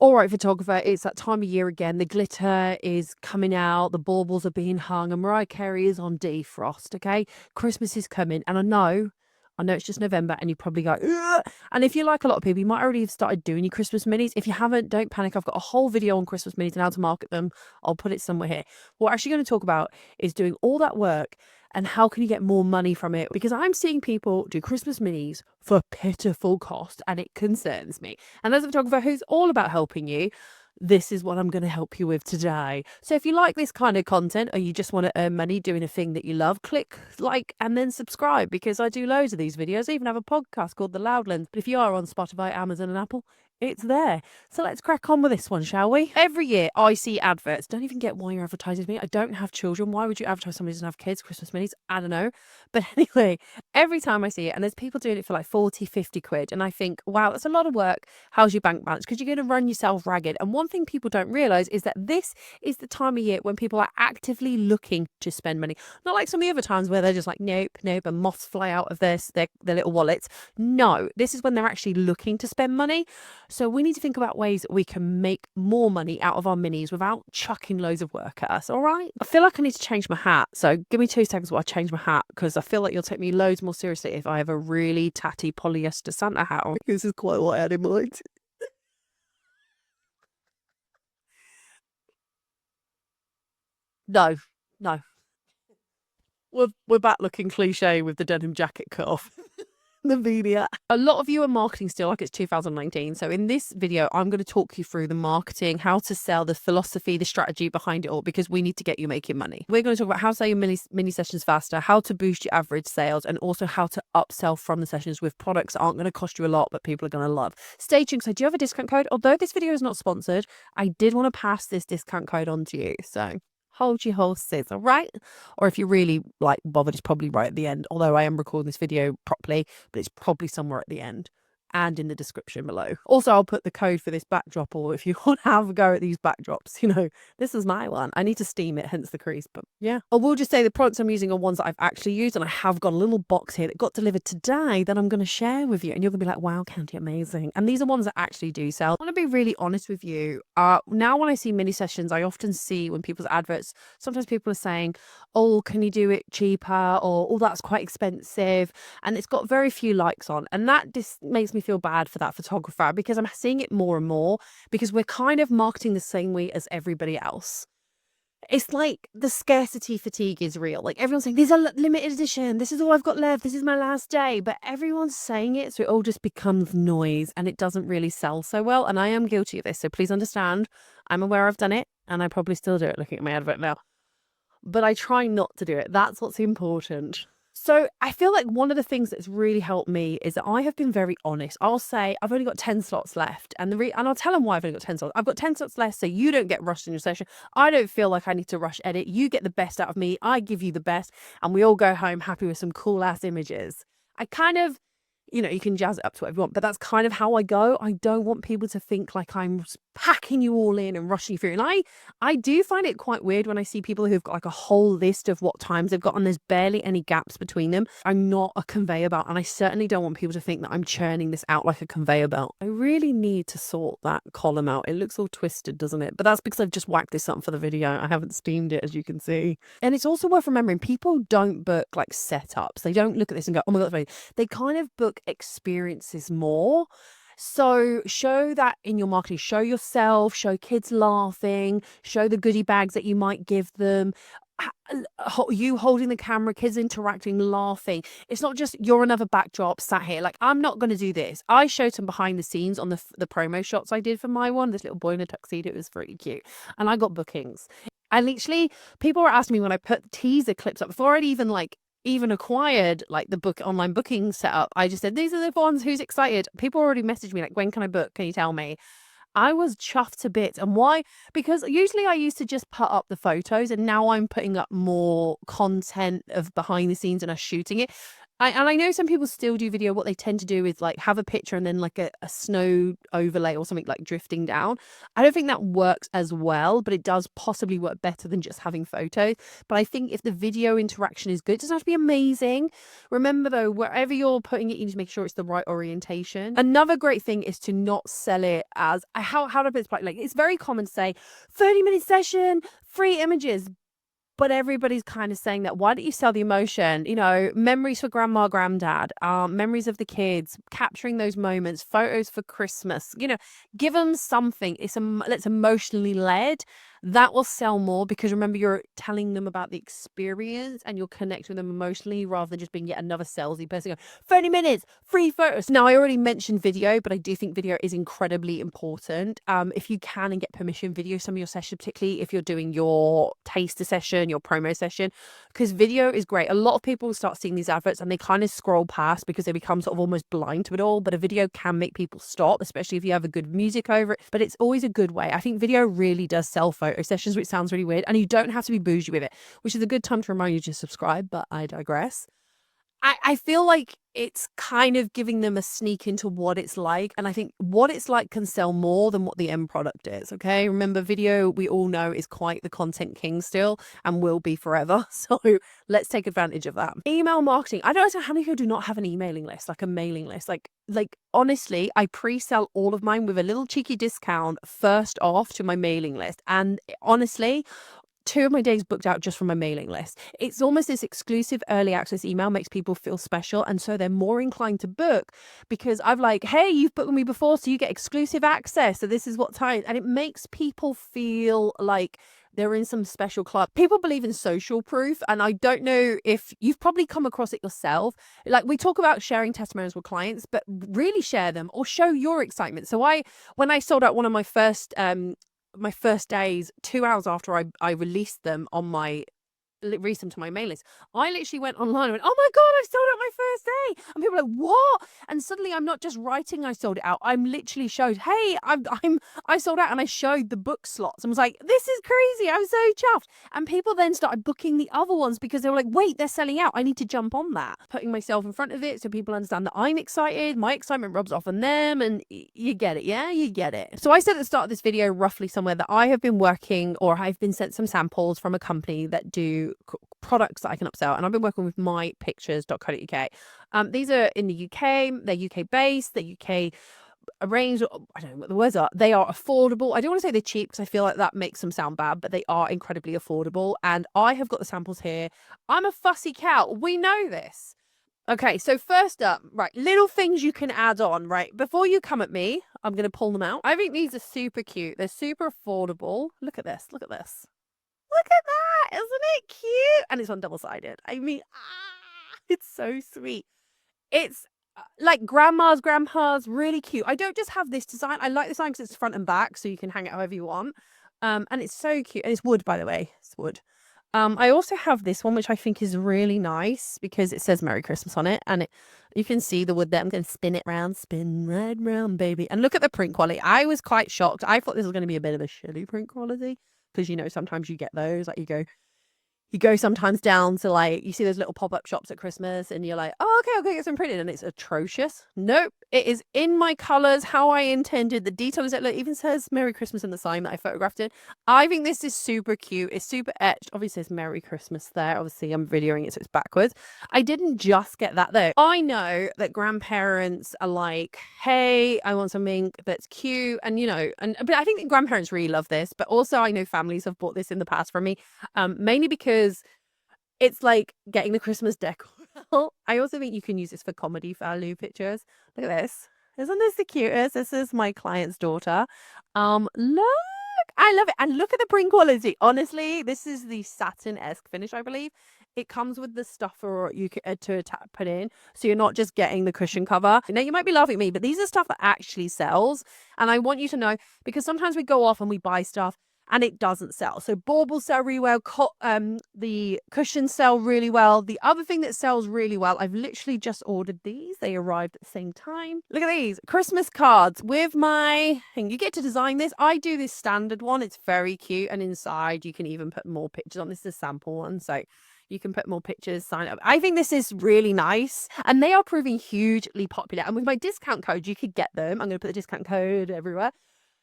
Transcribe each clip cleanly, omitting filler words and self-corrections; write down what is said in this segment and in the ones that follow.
All right, photographer, it's that time of year again. The glitter is coming out, the baubles are being hung, and Mariah Carey is on defrost, okay? Christmas is coming, and I know it's just November, and you probably go, ugh. And if you're like a lot of people, you might already have started doing your Christmas minis. If you haven't, don't panic. I've got a whole video on Christmas minis and how to market them. I'll put it somewhere here. What we're actually going to talk about is doing all that work and how can you get more money from it? Because I'm seeing people do Christmas minis for pitiful cost, and it concerns me. And as a photographer who's all about helping you, this is what I'm going to help you with today. So if you like this kind of content or you just want to earn money doing a thing that you love, click like and then subscribe, because I do loads of these videos. I even have a podcast called The Loudlands. But if you are on Spotify, Amazon and Apple, it's there. So let's crack on with this one, shall we? Every year I see adverts. Don't even get why you're advertising to me. I don't have children. Why would you advertise somebody who doesn't have kids? Christmas minis? I don't know. But anyway, every time I see it, and there's people doing it for like 40, 50 quid. And I think, wow, that's a lot of work. How's your bank balance? Because you're going to run yourself ragged. And one thing people don't realise is that this is the time of year when people are actively looking to spend money. Not like some of the other times where they're just like, nope, nope, and moths fly out of their little wallets. No, this is when they're actually looking to spend money. So we need to think about ways that we can make more money out of our minis without chucking loads of work at us, all right? I feel like I need to change my hat. So give me 2 seconds while I change my hat, because I feel like you'll take me loads more seriously if I have a really tatty polyester Santa hat on. This is quite what I had in mind. No, no. We're back looking cliche with the denim jacket cut off. The media. A lot of you are marketing still like it's 2019. So in this video, I'm going to talk you through the marketing, how to sell, the philosophy, the strategy behind it all, because we need to get you making money. We're going to talk about how to sell your mini sessions faster, how to boost your average sales, and also how to upsell from the sessions with products that aren't going to cost you a lot, but people are going to love. Stay tuned, because I do have a discount code. Although this video is not sponsored, I did want to pass this discount code on to you. So hold your horses, all right? Or if you're really like bothered, it's probably right at the end. Although I am recording this video properly, but it's probably somewhere at the end and in the description below. Also, I'll put the code for this backdrop, or if you want to have a go at these backdrops, this is my one. I need to steam it, hence the crease, but yeah. I will just say the products I'm using are ones that I've actually used, and I have got a little box here that got delivered today that I'm going to share with you, and you're going to be like, wow, Khandie, amazing. And these are ones that actually do sell. I want to be really honest with you. Now when I see mini sessions, I often see when people's adverts, sometimes people are saying, oh, can you do it cheaper? Or, oh, that's quite expensive. And it's got very few likes on. And that just makes me feel bad for that photographer, because I'm seeing it more and more, because we're kind of marketing the same way as everybody else. It's like the scarcity fatigue is real. Like everyone's saying, these are limited edition. This is all I've got left. This is my last day. But everyone's saying it. So it all just becomes noise, and it doesn't really sell so well. And I am guilty of this. So please understand, I'm aware I've done it, and I probably still do it looking at my advert now. But I try not to do it. That's what's important. So I feel like one of the things that's really helped me is that I have been very honest. I'll say I've only got 10 slots left, and and I'll tell them why I've only got 10 slots. I've got 10 slots left, so you don't get rushed in your session. I don't feel like I need to rush edit. You get the best out of me. I give you the best, and we all go home happy with some cool ass images. I kind of, you can jazz it up to whatever you want, but that's kind of how I go. I don't want people to think like I'm packing you all in and rushing through. And I do find it quite weird when I see people who've got like a whole list of what times they've got, and there's barely any gaps between them. I'm not a conveyor belt, and I certainly don't want people to think that I'm churning this out like a conveyor belt. I really need to sort that column out. It looks all twisted, doesn't it? But that's because I've just whacked this up for the video. I haven't steamed it, as you can see. And it's also worth remembering, people don't book like setups. They don't look at this and go, oh my God, they kind of book experiences more. So show that in your marketing. Show yourself, show kids laughing, show the goodie bags that you might give them, you holding the camera, kids interacting, laughing. It's not just you're another backdrop sat here. Like, I'm not going to do this. I showed some behind the scenes on the promo shots I did for my one. This little boy in a tuxedo, it was really cute. And I got bookings. I literally, people were asking me when I put teaser clips up, before I'd even acquired like the online booking setup, I just said, these are the ones, who's excited. People already messaged me like, when can I book? Can you tell me? I was chuffed to bits. And why? Because usually I used to just put up the photos, and now I'm putting up more content of behind the scenes and us shooting it. And I know some people still do video. What they tend to do is like have a picture and then like a snow overlay or something like drifting down. I don't think that works as well, but it does possibly work better than just having photos. But I think if the video interaction is good, it doesn't have to be amazing. Remember though, wherever you're putting it, you need to make sure it's the right orientation. Another great thing is to not sell it as, how do I put this? Like, it's very common to say 30-minute session, free images. But everybody's kind of saying that. Why don't you sell the emotion? You know, memories for grandma, granddad, memories of the kids, capturing those moments, photos for Christmas. You know, give them something. It's emotionally led. That will sell more because remember, you're telling them about the experience and you're connecting with them emotionally rather than just being yet another salesy person going, 30 minutes, free photos. Now, I already mentioned video, but I do think video is incredibly important. If you can and get permission, video some of your sessions, particularly if you're doing your taster session, your promo session, because video is great. A lot of people start seeing these adverts and they kind of scroll past because they become sort of almost blind to it all. But a video can make people stop, especially if you have a good music over it. But it's always a good way. I think video really does sell photo sessions, which sounds really weird. And you don't have to be bougie with it, which is a good time to remind you to subscribe, but I digress. I feel like it's kind of giving them a sneak into what it's like. And I think what it's like can sell more than what the end product is. Okay. Remember, video, we all know, is quite the content king still and will be forever. So let's take advantage of that. Email marketing. I don't know how many people do not have an emailing list, like a mailing list. Like honestly, I pre-sell all of mine with a little cheeky discount first off to my mailing list. And honestly, 2 of my days booked out just from my mailing list. It's almost this exclusive early access email makes people feel special. And so they're more inclined to book because I've like, hey, you've booked with me before, so you get exclusive access. So this is what time. And it makes people feel like they're in some special club. People believe in social proof. And I don't know if you've probably come across it yourself. Like, we talk about sharing testimonials with clients, but really share them or show your excitement. So when I sold out one of my first days, 2 hours after I released them on my released them to my mail list, I literally went online and went, oh my God, I sold out my first day. And people were like, what? And suddenly I'm not just writing I sold it out. I'm literally showed, hey, I sold out, and I showed the book slots and was like, this is crazy. I'm so chuffed. And people then started booking the other ones because they were like, wait, they're selling out. I need to jump on that. Putting myself in front of it so people understand that I'm excited. My excitement rubs off on them, and you get it. Yeah, you get it. So I said at the start of this video roughly somewhere that I have been working, or I've been sent some samples from a company that do products that I can upsell, and I've been working with mypictures.co.uk. These are in the UK. They're UK based. They're UK arranged. I don't know what the words are. They are affordable. I don't want to say they're cheap because I feel like that makes them sound bad, but they are incredibly affordable. And I have got the samples here. I'm a fussy cow. We know this. Okay, so first up, right, little things you can add on, right? Before you come at me, I'm going to pull them out. I think these are super cute. They're super affordable. Look at this. Look at this. Look at that. Isn't it cute? And it's on double-sided. I mean, it's so sweet. It's like grandma's, grandpa's, really cute. I don't just have this design. I like the design because it's front and back, so you can hang it however you want. And it's so cute. And it's wood, by the way. It's wood. I also have this one, which I think is really nice because it says Merry Christmas on it. And you can see the wood there. I'm going to spin it round, spin right round, baby. And look at the print quality. I was quite shocked. I thought this was going to be a bit of a shitty print quality. Because, you know, sometimes you get those, like you go sometimes down to like, you see those little pop-up shops at Christmas and you're like, oh, okay, get some printed, and it's atrocious. Nope, it is in my colors, how I intended. The detail is that, look, even says Merry Christmas in the sign that I photographed it. I think this is super cute. It's super etched. Obviously, it says Merry Christmas there. Obviously, I'm videoing it, so it's backwards. I didn't just get that though. I know that grandparents are like, hey, I want something that's cute, and you know, but I think that grandparents really love this. But also, I know families have bought this in the past from me, mainly because it's like getting the Christmas decor. I also think you can use this for comedy value pictures. Look at this. Isn't this the cutest? This is my client's daughter. Look, I love it. And look at the print quality. Honestly, this is the satin-esque finish, I believe. It comes with the stuffer you can put in, so you're not just getting the cushion cover. Now, you might be laughing at me, but these are stuff that actually sells. And I want you to know, because sometimes we go off and we buy stuff and it doesn't sell. So baubles sell really well. The cushions sell really well. The other thing that sells really well, I've literally just ordered these. They arrived at the same time. Look at these Christmas cards with my thing. You get to design this. I do this standard one. It's very cute. And inside you can even put more pictures on. This is a sample one. So You can put more pictures, sign up. I think this is really nice. And they are proving hugely popular. And with my discount code, you could get them. I'm going to put the discount code everywhere.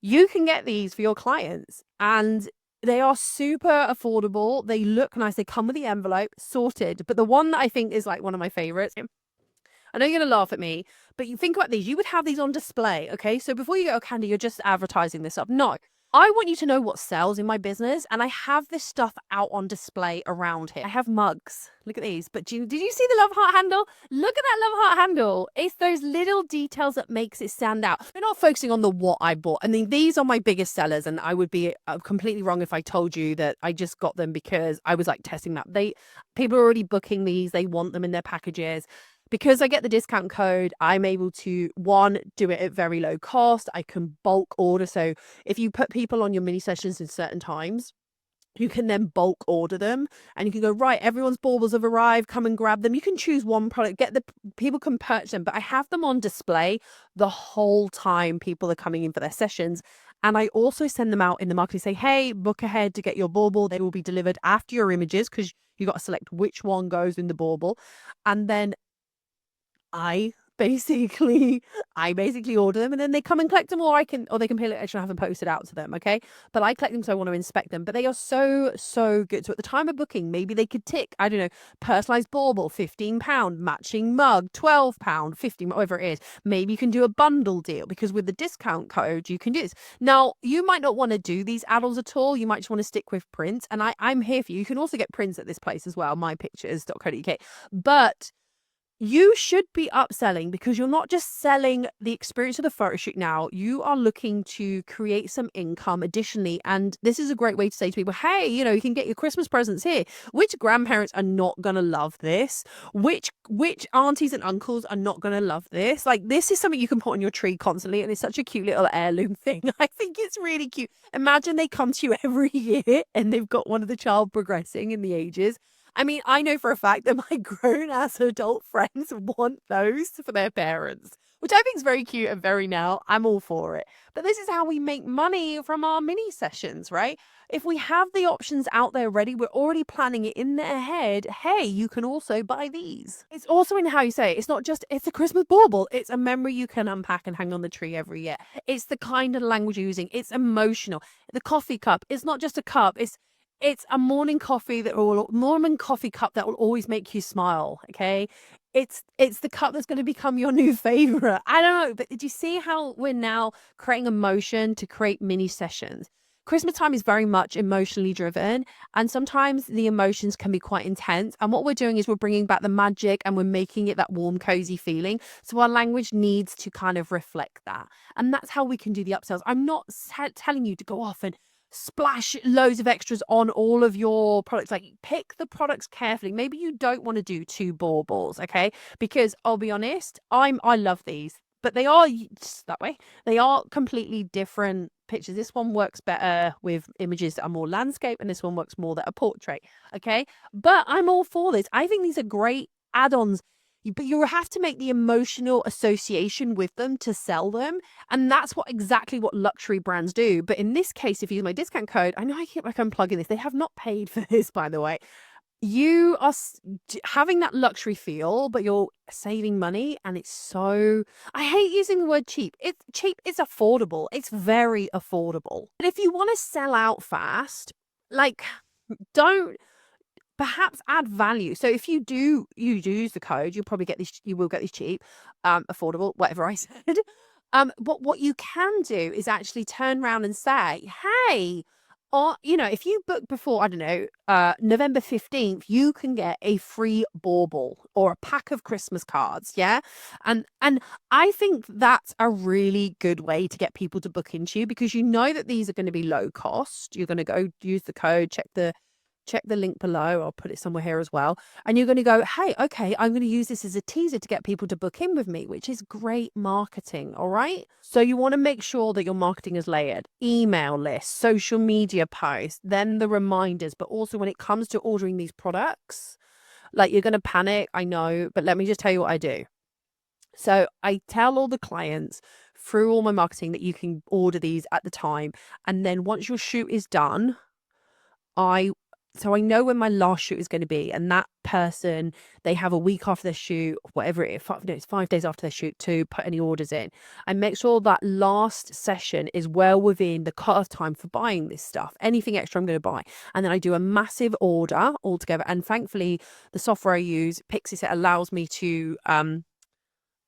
You can get these for your clients. And they are super affordable. They look nice. They come with the envelope, sorted. But the one that I think is like one of my favorites, I know you're going to laugh at me, but you think about these. You would have these on display, okay? So before you go, oh, Khandie, you're just advertising this up. No, I want you to know what sells in my business, and I have this stuff out on display around here. I have mugs. Look at these. But did you see the love heart handle? Look at that love heart handle. It's those little details that makes it stand out. We're not focusing on the what I bought. I mean, these are my biggest sellers, and I would be completely wrong if I told you that I just got them because I was like testing that. People are already booking these. They want them in their packages. Because I get the discount code, I'm able to, one, do it at very low cost. I can bulk order. So if you put people on your mini sessions in certain times, you can then bulk order them and you can go, right, everyone's baubles have arrived, come and grab them. You can choose one product, people can purchase them, but I have them on display the whole time people are coming in for their sessions. And I also send them out in the marketing, say, hey, book ahead to get your bauble. They will be delivered after your images because you got to select which one goes in the bauble. And then I basically order them and then they come and collect them, or they can pay a little extra and have them posted out to them. Okay. But I collect them so I want to inspect them. But they are so, so good. So at the time of booking, maybe they could tick, I don't know, personalized bauble, £15, matching mug, £12, 15, whatever it is. Maybe you can do a bundle deal because with the discount code, you can do this. Now, you might not want to do these add-ons at all. You might just want to stick with prints. And I'm here for you. You can also get prints at this place as well, mypictures.co.uk. But you should be upselling because you're not just selling the experience of the photo shoot now. You are looking to create some income additionally. And this is a great way to say to people, hey, you can get your Christmas presents here. Which grandparents are not going to love this? Which aunties and uncles are not going to love this? Like, this is something you can put on your tree constantly. And it's such a cute little heirloom thing. I think it's really cute. Imagine they come to you every year and they've got one of the child progressing in the ages. I mean, I know for a fact that my grown-ass adult friends want those for their parents, which I think is very cute and very now. I'm all for it. But this is how we make money from our mini sessions, right? If we have the options out there ready, we're already planning it in their head. Hey, you can also buy these. It's also in how you say it. It's not just, it's a Christmas bauble. It's a memory you can unpack and hang on the tree every year. It's the kind of language you're using. It's emotional. The coffee cup, it's not just a cup. It's a morning coffee cup that will always make you smile. Okay. It's the cup that's going to become your new favorite. I don't know, but did you see how we're now creating emotion to create mini sessions? Christmas time is very much emotionally driven, and sometimes the emotions can be quite intense. And what we're doing is we're bringing back the magic and we're making it that warm, cozy feeling. So our language needs to kind of reflect that. And that's how we can do the upsells. I'm not telling you to go off and splash loads of extras on all of your products. Like, pick the products carefully. Maybe you don't want to do 2 baubles, okay? Because I'll be honest, I love these, but they are that way. They are completely different pictures. This one works better with images that are more landscape, and this one works more that are portrait, okay? But I'm all for this. I think these are great add-ons. But you have to make the emotional association with them to sell them. And that's exactly what luxury brands do. But in this case, if you use my discount code, I know I keep unplugging this. They have not paid for this, by the way. You are having that luxury feel, but you're saving money. And it's so, I hate using the word cheap. It's cheap. It's affordable. It's very affordable. But if you want to sell out fast, like, don't perhaps add value. So if you do use the code, you will get these cheap, affordable, whatever I said. But what you can do is actually turn around and say, hey, if you book before, I don't know, November 15th, you can get a free bauble or a pack of Christmas cards. Yeah. And I think that's a really good way to get people to book into you, because you know that these are going to be low cost. You're going to go use the code, check the link below. I'll put it somewhere here as well. And you're going to go, hey, okay, I'm going to use this as a teaser to get people to book in with me, which is great marketing. All right. So you want to make sure that your marketing is layered: email list, social media posts, then the reminders. But also when it comes to ordering these products, like, you're going to panic, I know, but let me just tell you what I do. So I tell all the clients through all my marketing that you can order these at the time. And then once your shoot is done, I So I know when my last shoot is going to be, and that person, they have a week after their shoot, whatever it is, no, it's 5 days after their shoot to put any orders in. I make sure that last session is well within the cut-off time for buying this stuff. Anything extra I'm going to buy. And then I do a massive order altogether. And thankfully, the software I use, Pixieset, allows me to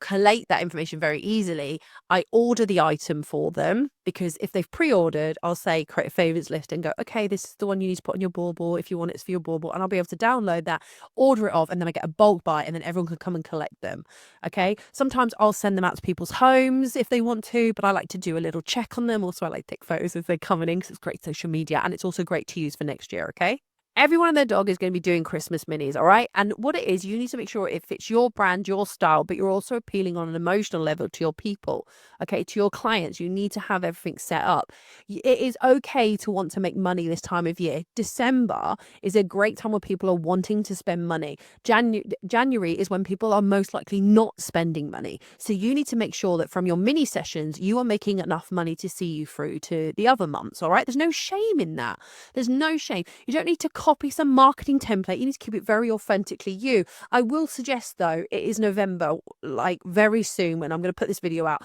collate that information very easily. I order the item for them, because if they've pre-ordered, I'll say create a favorites list and go, okay, this is the one you need to put on your bauble if you want it for your bauble, and I'll be able to download that, order it off, and then I get a bulk buy, and then everyone can come and collect them. Okay, sometimes I'll send them out to people's homes if they want to, but I like to do a little check on them. Also, I like to take photos as they're coming in, because it's great social media, and it's also great to use for next year. Okay, everyone and their dog is going to be doing Christmas minis, all right? And what it is, you need to make sure it fits your brand, your style, but you're also appealing on an emotional level to your people, okay, to your clients. You need to have everything set up. It is okay to want to make money this time of year. December is a great time where people are wanting to spend money. January is when people are most likely not spending money. So you need to make sure that from your mini sessions, you are making enough money to see you through to the other months, all right? There's no shame in that. There's no shame. You don't need to copy some marketing template. You need to keep it very authentically you. I will suggest, though, it is November, like very soon when I'm going to put this video out.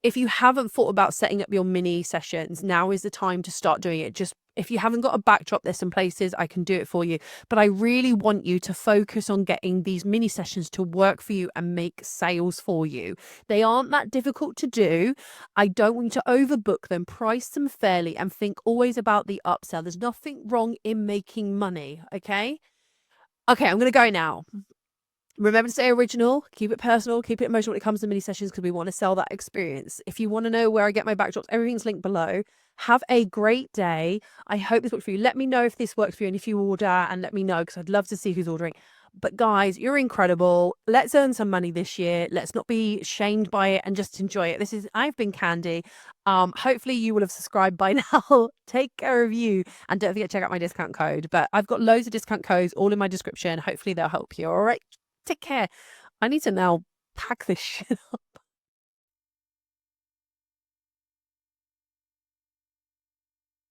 If you haven't thought about setting up your mini sessions, now is the time to start doing it. Just if you haven't got a backdrop, there's some places I can do it for you. But I really want you to focus on getting these mini sessions to work for you and make sales for you. They aren't that difficult to do. I don't want you to overbook them. Price them fairly and think always about the upsell. There's nothing wrong in making money, okay? Okay, I'm going to go now. Remember to stay original, keep it personal, keep it emotional when it comes to mini sessions, because we want to sell that experience. If you want to know where I get my backdrops, everything's linked below. Have a great day. I hope this works for you. Let me know if this works for you and if you order, and let me know, because I'd love to see who's ordering. But guys, you're incredible. Let's earn some money this year. Let's not be shamed by it and just enjoy it. I've been Khandie. Hopefully you will have subscribed by now. Take care of you. And don't forget to check out my discount code. But I've got loads of discount codes all in my description. Hopefully they'll help you. All right. Take care. I need to now pack this shit up.